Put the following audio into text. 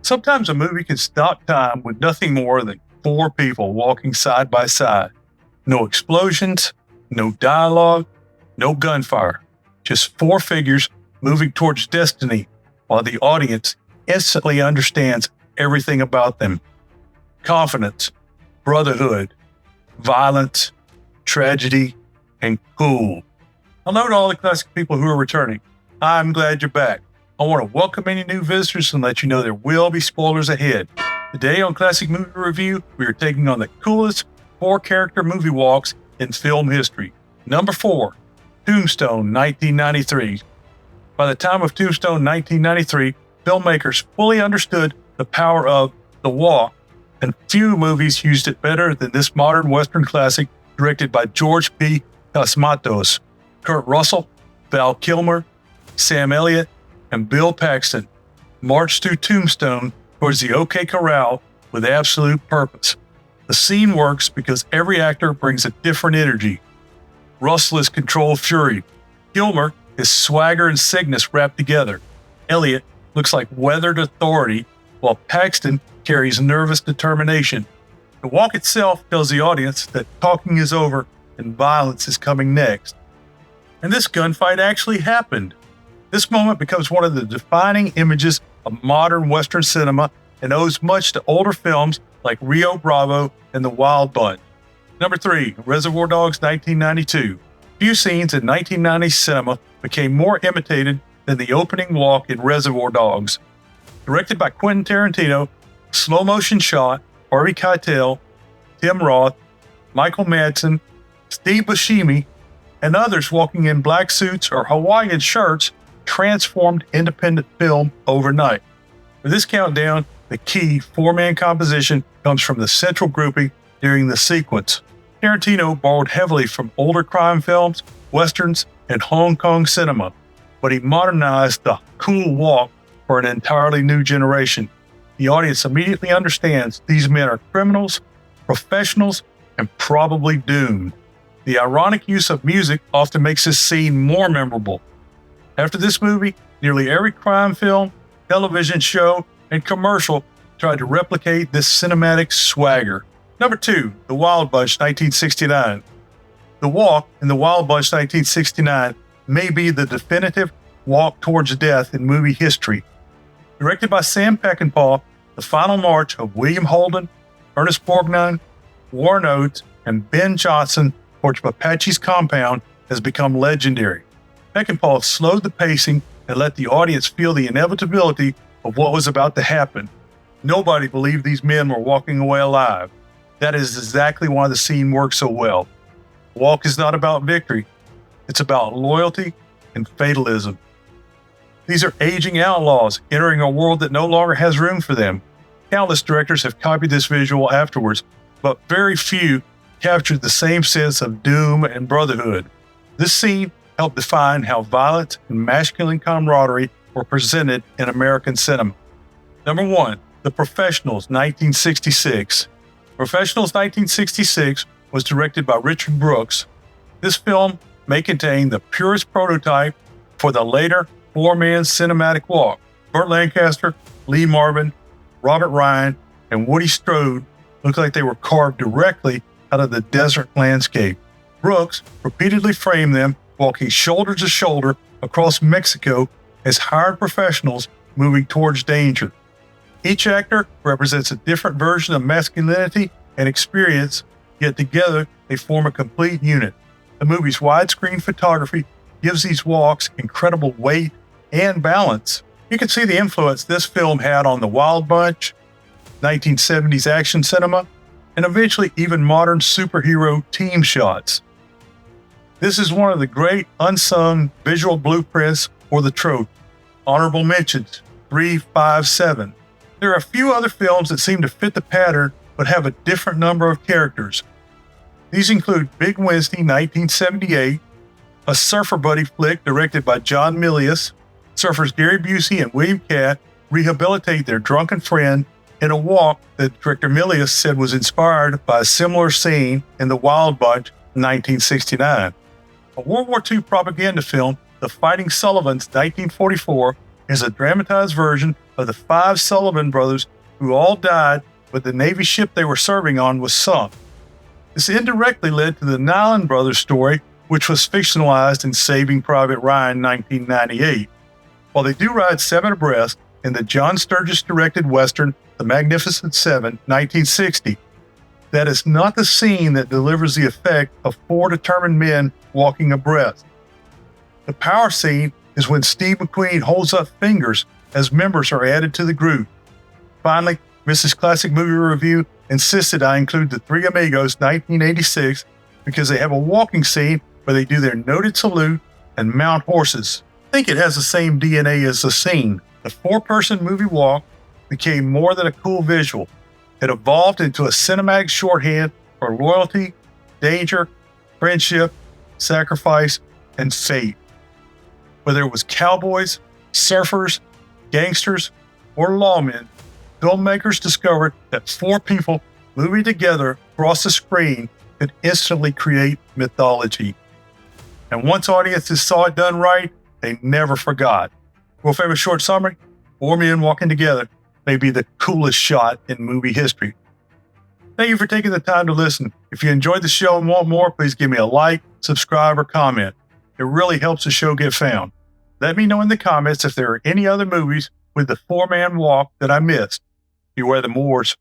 Sometimes a movie can stop time with nothing more than four people walking side by side. No explosions, no dialogue, no gunfire. Just four figures moving towards destiny while the audience instantly understands everything about them. Confidence, brotherhood, violence, tragedy, and cool. Hello to all the classic people who are returning. I'm glad you're back. I want to welcome any new visitors and let you know there will be spoilers ahead. Today on Classic Movie Review, we are taking on the coolest four-character movie walks in film history. Number 4, Tombstone, 1993. By the time of Tombstone, 1993, filmmakers fully understood the power of the walk, and few movies used it better than this modern Western classic directed by George P. Cosmatos. Kurt Russell, Val Kilmer, Sam Elliott, and Bill Paxton marched through Tombstone towards the OK Corral with absolute purpose. The scene works because every actor brings a different energy. Russell is controlled fury. Kilmer is swagger and cygnus wrapped together. Elliott looks like weathered authority, while Paxton carries nervous determination. The walk itself tells the audience that talking is over and violence is coming next. And this gunfight actually happened. This moment becomes one of the defining images of modern Western cinema and owes much to older films like Rio Bravo and The Wild Bunch. Number 3, Reservoir Dogs, 1992. Few scenes in 1990s cinema became more imitated than the opening walk in Reservoir Dogs. Directed by Quentin Tarantino, slow motion shot, Harvey Keitel, Tim Roth, Michael Madsen, Steve Buscemi, and others walking in black suits or Hawaiian shirts transformed independent film overnight. For this countdown, the key four-man composition comes from the central grouping during the sequence. Tarantino borrowed heavily from older crime films, westerns, and Hong Kong cinema, but he modernized the cool walk for an entirely new generation. The audience immediately understands these men are criminals, professionals, and probably doomed. The ironic use of music often makes this scene more memorable. After this movie, nearly every crime film, television show, and commercial tried to replicate this cinematic swagger. Number 2, The Wild Bunch, 1969. The walk in The Wild Bunch, 1969 may be the definitive walk towards death in movie history. Directed by Sam Peckinpah, the final march of William Holden, Ernest Borgnine, Warren Oates, and Ben Johnson towards Apache's compound has become legendary. Peckinpah slowed the pacing and let the audience feel the inevitability of what was about to happen. Nobody believed these men were walking away alive. That is exactly why the scene works so well. The walk is not about victory. It's about loyalty and fatalism. These are aging outlaws entering a world that no longer has room for them. Countless directors have copied this visual afterwards, but very few captured the same sense of doom and brotherhood. This scene helped define how violence and masculine camaraderie were presented in American cinema. Number 1, The Professionals, 1966. Professionals 1966 was directed by Richard Brooks. This film may contain the purest prototype for the later four-man cinematic walk. Burt Lancaster, Lee Marvin, Robert Ryan, and Woody Strode look like they were carved directly out of the desert landscape. Brooks repeatedly framed them walking shoulder to shoulder across Mexico as hired professionals moving towards danger. Each actor represents a different version of masculinity and experience, yet together they form a complete unit. The movie's widescreen photography gives these walks incredible weight and balance. You can see the influence this film had on The Wild Bunch, 1970s action cinema, and eventually even modern superhero team shots. This is one of the great unsung visual blueprints for the trope. Honorable mentions, 3, 5, 7. There are a few other films that seem to fit the pattern but have a different number of characters. These include Big Wednesday, 1978, a surfer buddy flick directed by John Milius. Surfers Gary Busey and William Catt rehabilitate their drunken friend in a walk that director Milius said was inspired by a similar scene in The Wild Bunch, 1969. A World War II propaganda film, The Fighting Sullivans, 1944, is a dramatized version of the 5 Sullivan brothers who all died when the Navy ship they were serving on was sunk. This indirectly led to the Nyland brothers story, which was fictionalized in Saving Private Ryan 1998. While they do ride 7 abreast in the John Sturges-directed Western The Magnificent Seven, 1960, that is not the scene that delivers the effect of 4 determined men walking abreast. The power scene is when Steve McQueen holds up fingers as members are added to the group. Finally, Mrs. Classic Movie Review insisted I include The Three Amigos 1986 because they have a walking scene where they do their noted salute and mount horses. I think it has the same DNA as the scene. The 4-person movie walk became more than a cool visual. It evolved into a cinematic shorthand for loyalty, danger, friendship, sacrifice, and fate. Whether it was cowboys, surfers, gangsters, or lawmen, filmmakers discovered that 4 people moving together across the screen could instantly create mythology. And once audiences saw it done right, they never forgot. Your favorite short summary? 4 men walking together may be the coolest shot in movie history. Thank you for taking the time to listen. If you enjoyed the show and want more, please give me a like, subscribe, or comment. It really helps the show get found. Let me know in the comments if there are any other movies with the 4-man walk that I missed. Beware the Moors.